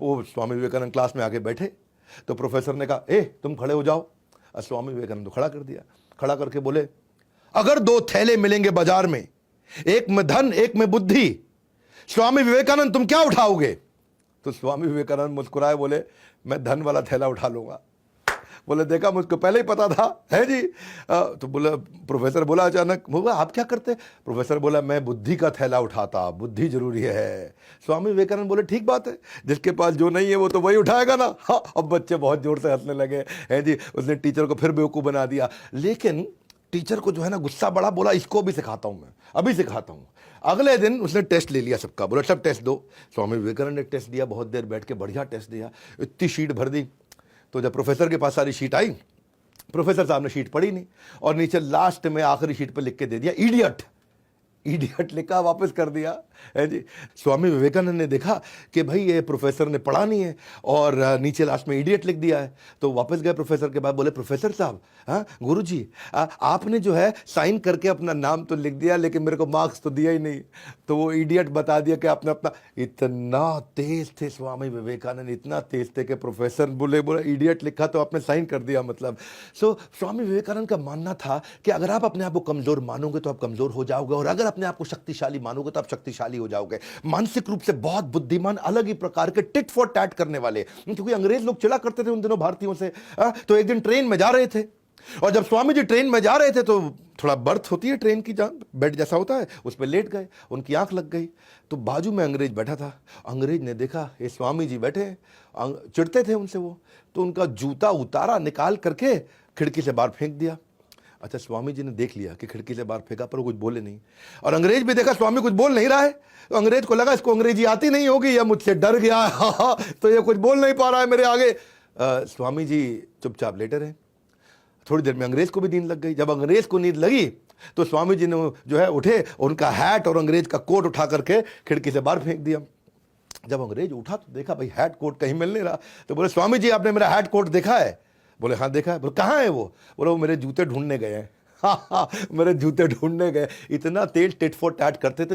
वो स्वामी विवेकानंद क्लास में आके बैठे तो प्रोफेसर ने कहा, ए तुम खड़े हो जाओ। और स्वामी विवेकानंद को खड़ा कर दिया। खड़ा करके बोले, अगर दो थैले मिलेंगे बाजार में, एक में धन एक में बुद्धि, स्वामी विवेकानंद तुम क्या उठाओगे? तो स्वामी विवेकानंद मुस्कुराए, बोले मैं धन वाला थैला उठा लूंगा। बोले देखा, मुझको पहले ही पता था, है जी। तो बोला, प्रोफेसर बोला अचानक, बोला आप क्या करते? प्रोफेसर बोला, मैं बुद्धि का थैला उठाता, बुद्धि जरूरी है। स्वामी विवेकानंद बोले ठीक बात है, जिसके पास जो नहीं है वो तो वही उठाएगा ना। हाँ, अब बच्चे बहुत जोर से हंसने लगे, है जी। उसने टीचर को फिर बेवकूफ़ बना दिया। लेकिन टीचर को जो है ना गुस्सा बड़ा, बोला इसको भी सिखाता हूँ, मैं अभी सिखाता हूँ। अगले दिन उसने टेस्ट ले लिया सबका, बोला सब टेस्ट दो। स्वामी विवेकानंद ने टेस्ट दिया, बहुत देर बैठ के बढ़िया टेस्ट दिया, इतनी शीट भर दी। तो जब प्रोफेसर के पास सारी शीट आई, प्रोफेसर साहब ने शीट पढ़ी नहीं और नीचे लास्ट में आखिरी शीट पर लिख के दे दिया इडियट। इडियट लिखा, वापस कर दिया, है जी। स्वामी विवेकानंद ने देखा कि भाई ये प्रोफेसर ने पढ़ा नहीं है और नीचे लास्ट में इडियट लिख दिया है। तो वापस गए प्रोफेसर के पास, बोले प्रोफेसर साहब, हाँ गुरुजी, आपने जो है साइन करके अपना नाम तो लिख दिया लेकिन मेरे को मार्क्स तो दिया ही नहीं। तो वो इडियट बता दिया कि आपने अपना, इतना तेज थे स्वामी विवेकानंद, इतना तेज थे कि प्रोफेसर बोले इडियट लिखा तो आपने साइन कर दिया मतलब। सो स्वामी विवेकानंद का मानना था कि अगर आप अपने आप को कमजोर मानोगे तो आप कमजोर हो जाओगे, और अगर अपने आप को शक्तिशाली मानोगे तो आप शक्तिशाली हो जाओगे। मानसिक रूप से बहुत बुद्धिमान, अलग ही प्रकार के टिट फॉर टैट करने वाले, क्योंकि अंग्रेज लोग चिढ़ा करते थे उन दिनों भारतीयों से। तो एक दिन ट्रेन में जा रहे थे और जब स्वामी जी ट्रेन में जा रहे थे तो थोड़ा बर्थ होती है ट्रेन की, जहां बेड जैसा होता है, उस पर लेट गए, उनकी आंख लग गई। तो बाजू में अंग्रेज बैठा था, अंग्रेज ने देखा ये स्वामी जी बैठे, चिढ़ते थे उनसे वो, तो उनका जूता उतारा, निकाल करके खिड़की से बाहर फेंक दिया। अच्छा, स्वामी जी ने देख लिया कि खिड़की से बाहर फेंका पर वो कुछ बोले नहीं, और अंग्रेज भी देखा स्वामी कुछ बोल नहीं रहा है, तो अंग्रेज को लगा इसको अंग्रेजी आती नहीं होगी या मुझसे डर गया है तो ये कुछ बोल नहीं पा रहा है मेरे आगे। स्वामी जी चुपचाप लेटे रहे। थोड़ी देर में अंग्रेज को भी नींद लग गई। जब अंग्रेज को नींद लगी तो स्वामी जी ने जो है उठे, उनका हैट और अंग्रेज का कोट उठा करके खिड़की से बाहर फेंक दिया। जब अंग्रेज उठा तो देखा भाई हैट कोट कहीं मिल नहीं रहा। तो बोले स्वामी जी आपने मेरा हैट कोट देखा है? बोले हाँ देखा है। बोले कहाँ है वो? बोले वो मेरे जूते ढूंढने गए हैं। हाँ, मेरे जूते ढूंढने गए। इतना तेज टिट फॉर टैट करते थे।